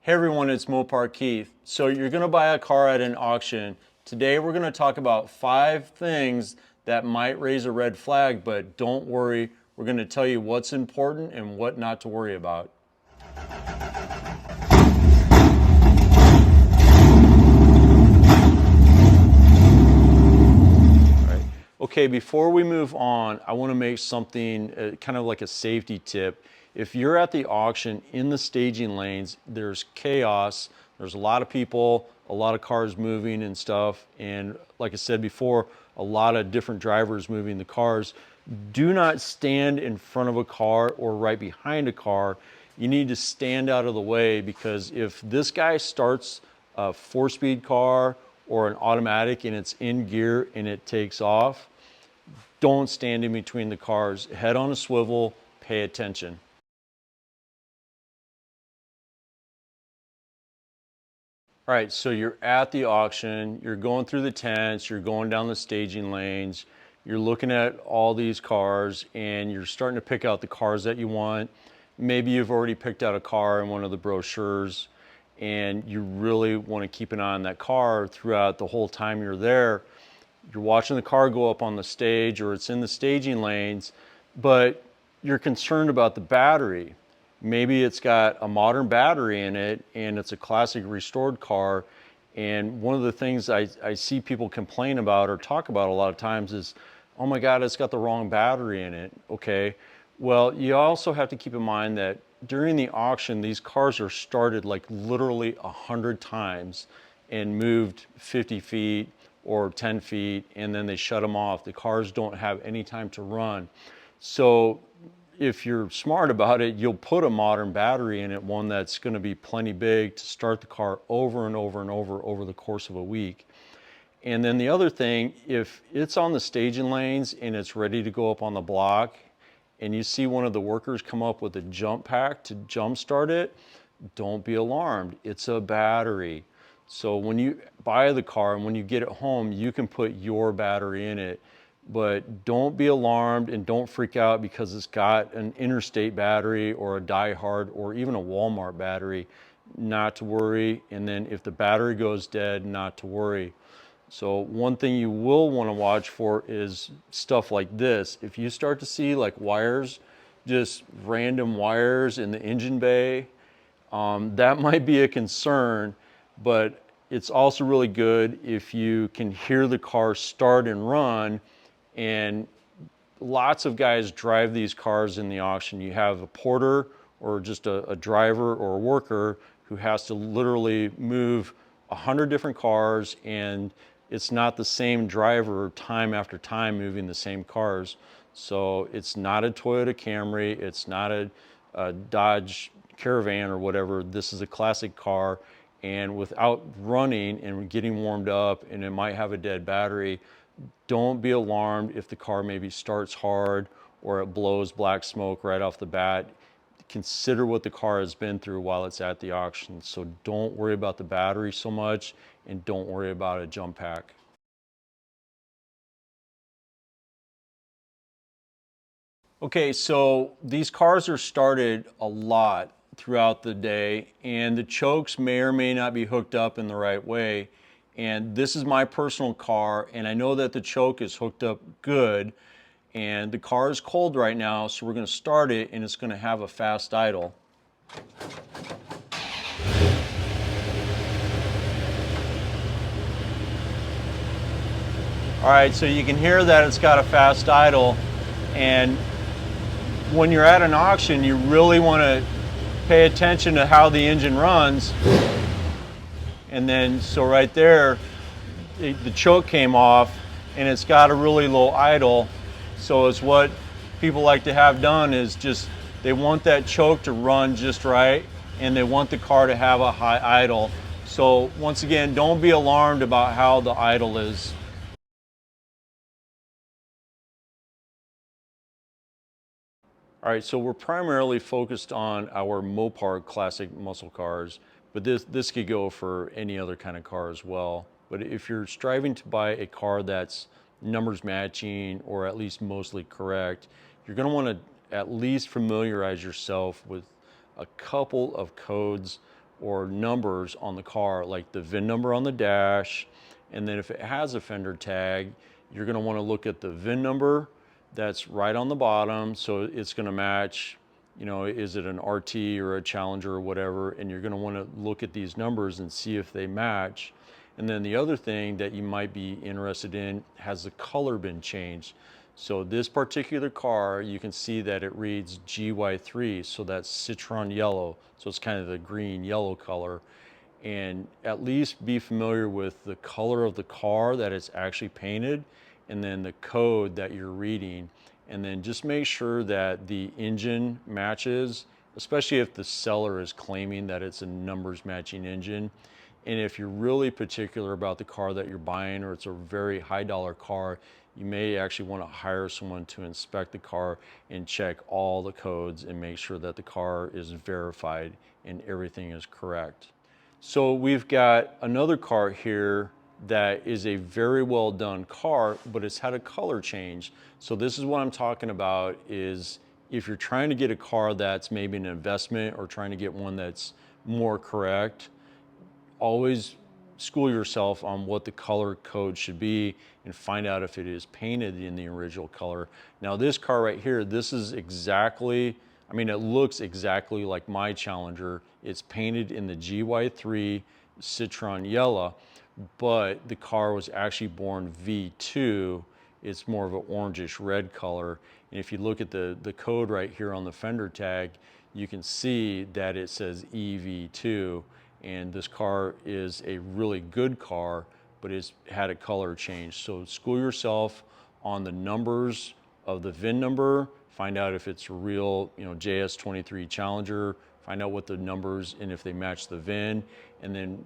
Hey everyone, it's Mopar Keith. So you're going to buy a car at an auction. Today we're going to talk about 5 things that might raise a red flag, but don't worry, we're going to tell you what's important and what not to worry about. Okay, before we move on, I want to make something kind of like a safety tip. If you're at the auction in the staging lanes, there's chaos. There's a lot of people, a lot of cars moving and stuff. And like I said before, a lot of different drivers moving the cars. Do not stand in front of a car or right behind a car. You need to stand out of the way, because if this guy starts a 4-speed car or an automatic and it's in gear and it takes off, don't stand in between the cars. Head on a swivel, pay attention. All right, so you're at the auction, you're going through the tents, you're going down the staging lanes, you're looking at all these cars, and you're starting to pick out the cars that you want. Maybe you've already picked out a car in one of the brochures, and you really want to keep an eye on that car throughout the whole time you're there. You're watching the car go up on the stage, or it's in the staging lanes, but you're concerned about the battery. Maybe it's got a modern battery in it and it's a classic restored car. And one of the things I see people complain about or talk about a lot of times is, oh my God, it's got the wrong battery in it. Okay, well, you also have to keep in mind that during the auction, these cars are started like literally 100 times and moved 50 feet or 10 feet, and then they shut them off. The cars don't have any time to run. So if you're smart about it, you'll put a modern battery in it, one that's going to be plenty big to start the car over and over and over the course of a week. And then the other thing, if it's on the staging lanes and it's ready to go up on the block, and you see one of the workers come up with a jump pack to jump start it, don't be alarmed. It's a battery. So when you buy the car and when you get it home, you can put your battery in it. But don't be alarmed and don't freak out because it's got an Interstate battery or a Die Hard or even a Walmart battery. Not to worry. And then if the battery goes dead, not to worry. So one thing you will want to watch for is stuff like this. If you start to see like wires, just random wires in the engine bay, that might be a concern. But it's also really good if you can hear the car start and run. And lots of guys drive these cars in the auction. You have a porter or just a driver or a worker who has to literally move 100 different cars, and it's not the same driver time after time moving the same cars. So it's not a Toyota Camry, it's not a Dodge Caravan or whatever. This is a classic car, and without running and getting warmed up, and it might have a dead battery, don't be alarmed if the car maybe starts hard or it blows black smoke right off the bat. Consider what the car has been through while it's at the auction. So don't worry about the battery so much, and don't worry about a jump pack. Okay, so these cars are started a lot throughout the day, and the chokes may or may not be hooked up in the right way. And this is my personal car, and I know that the choke is hooked up good, and the car is cold right now, so we're going to start it, and it's going to have a fast idle. All right, so you can hear that it's got a fast idle, and when you're at an auction, you really want to pay attention to how the engine runs. And then, so right there, the choke came off, and it's got a really low idle. So it's what people like to have done is just, they want that choke to run just right, and they want the car to have a high idle. So once again, don't be alarmed about how the idle is. All right, so we're primarily focused on our Mopar classic muscle cars, but this could go for any other kind of car as well. But if you're striving to buy a car that's numbers matching or at least mostly correct, you're going to want to at least familiarize yourself with a couple of codes or numbers on the car, like the VIN number on the dash. And then if it has a Fender tag, you're going to want to look at the VIN number that's right on the bottom. So it's going to match, you know, is it an RT or a Challenger or whatever? And you're going to want to look at these numbers and see if they match. And then the other thing that you might be interested in, has the color been changed? So this particular car, you can see that it reads GY3, so that's citron yellow. So it's kind of the green yellow color. And at least be familiar with the color of the car that it's actually painted, and then the code that you're reading. And then just make sure that the engine matches, especially if the seller is claiming that it's a numbers matching engine. And if you're really particular about the car that you're buying, or it's a very high dollar car, you may actually want to hire someone to inspect the car and check all the codes and make sure that the car is verified and everything is correct. So we've got another car here that is a very well done car, but it's had a color change. So this is what I'm talking about, is if you're trying to get a car that's maybe an investment, or trying to get one that's more correct, always school yourself on what the color code should be and find out if it is painted in the original color. Now this car right here, this is exactly, I mean, it looks exactly like my Challenger. It's painted in the GY3 citron yellow, but the car was actually born V2. It's more of an orangish red color. And if you look at the code right here on the fender tag, you can see that it says EV2. And this car is a really good car, but it's had a color change. So school yourself on the numbers of the VIN number, find out if it's a real, you know, JS23 Challenger, find out what the numbers and if they match the VIN, and then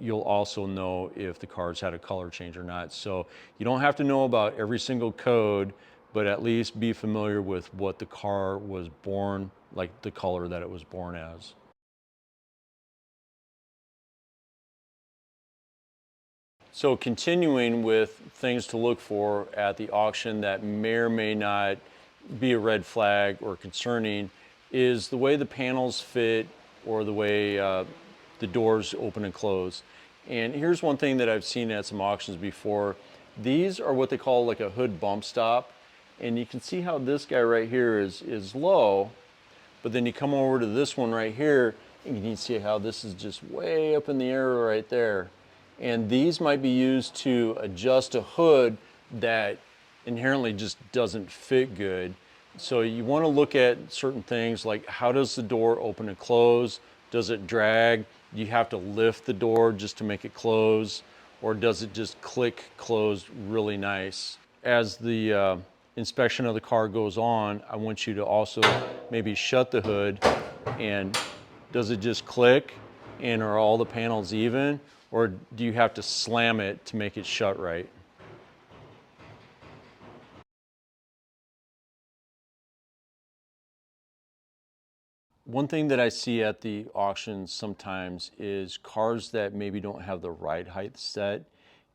you'll also know if the car's had a color change or not. So you don't have to know about every single code, but at least be familiar with what the car was born, like the color that it was born as. So continuing with things to look for at the auction that may or may not be a red flag or concerning is the way the panels fit, or the way the doors open and close. And here's one thing that I've seen at some auctions before. These are what they call like a hood bump stop. And you can see how this guy right here is low, but then you come over to this one right here, and you can see how this is just way up in the air right there. And these might be used to adjust a hood that inherently just doesn't fit good. So you want to look at certain things like, how does the door open and close? Does it drag? Do you have to lift the door just to make it close? Or does it just click closed really nice? As the inspection of the car goes on, I want you to also maybe shut the hood, and does it just click, and are all the panels even? Or do you have to slam it to make it shut right? One thing that I see at the auctions sometimes is cars that maybe don't have the ride height set,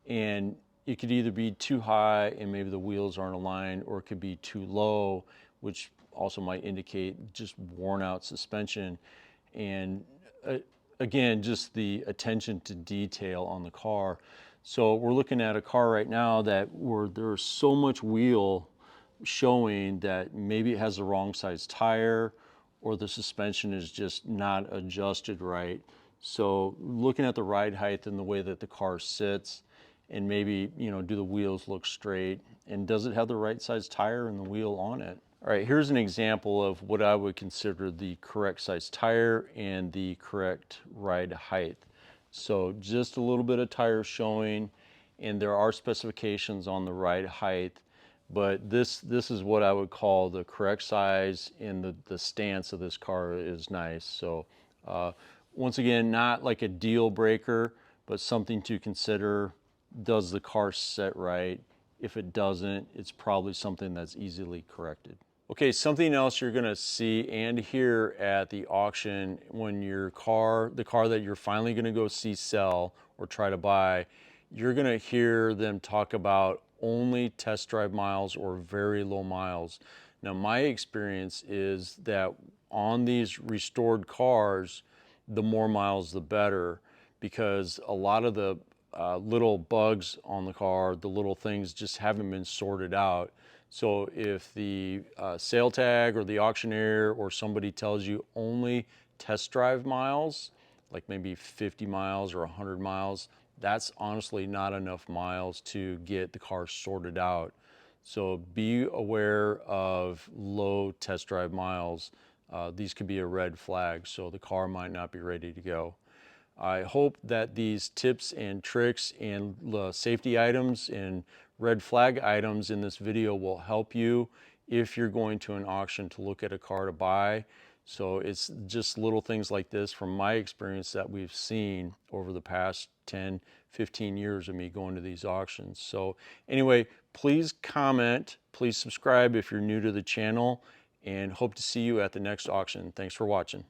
and it could either be too high and maybe the wheels aren't aligned, or it could be too low, which also might indicate just worn out suspension. And again, just the attention to detail on the car. So we're looking at a car right now that where there's so much wheel showing that maybe it has the wrong size tire, or the suspension is just not adjusted right. So looking at the ride height and the way that the car sits, and maybe, you know, do the wheels look straight, and does it have the right size tire and the wheel on it? All right, here's an example of what I would consider the correct size tire and the correct ride height. So just a little bit of tire showing, and there are specifications on the ride height, but this is what I would call the correct size, and the stance of this car is nice. So once again, not like a deal breaker, but something to consider. Does the car set right? If it doesn't, it's probably something that's easily corrected. Okay, something else you're gonna see and hear at the auction when the car that you're finally gonna go see sell or try to buy, you're gonna hear them talk about only test drive miles or very low miles. Now, my experience is that on these restored cars, the more miles the better, because a lot of the little bugs on the car, the little things just haven't been sorted out. So if the sale tag or the auctioneer or somebody tells you only test drive miles, like maybe 50 miles or 100 miles, that's honestly not enough miles to get the car sorted out. So be aware of low test drive miles. These could be a red flag, so the car might not be ready to go. I hope that these tips and tricks and safety items and red flag items in this video will help you if you're going to an auction to look at a car to buy. So it's just little things like this from my experience that we've seen over the past 10, 15 years of me going to these auctions. So anyway, please comment, please subscribe if you're new to the channel, and hope to see you at the next auction. Thanks for watching.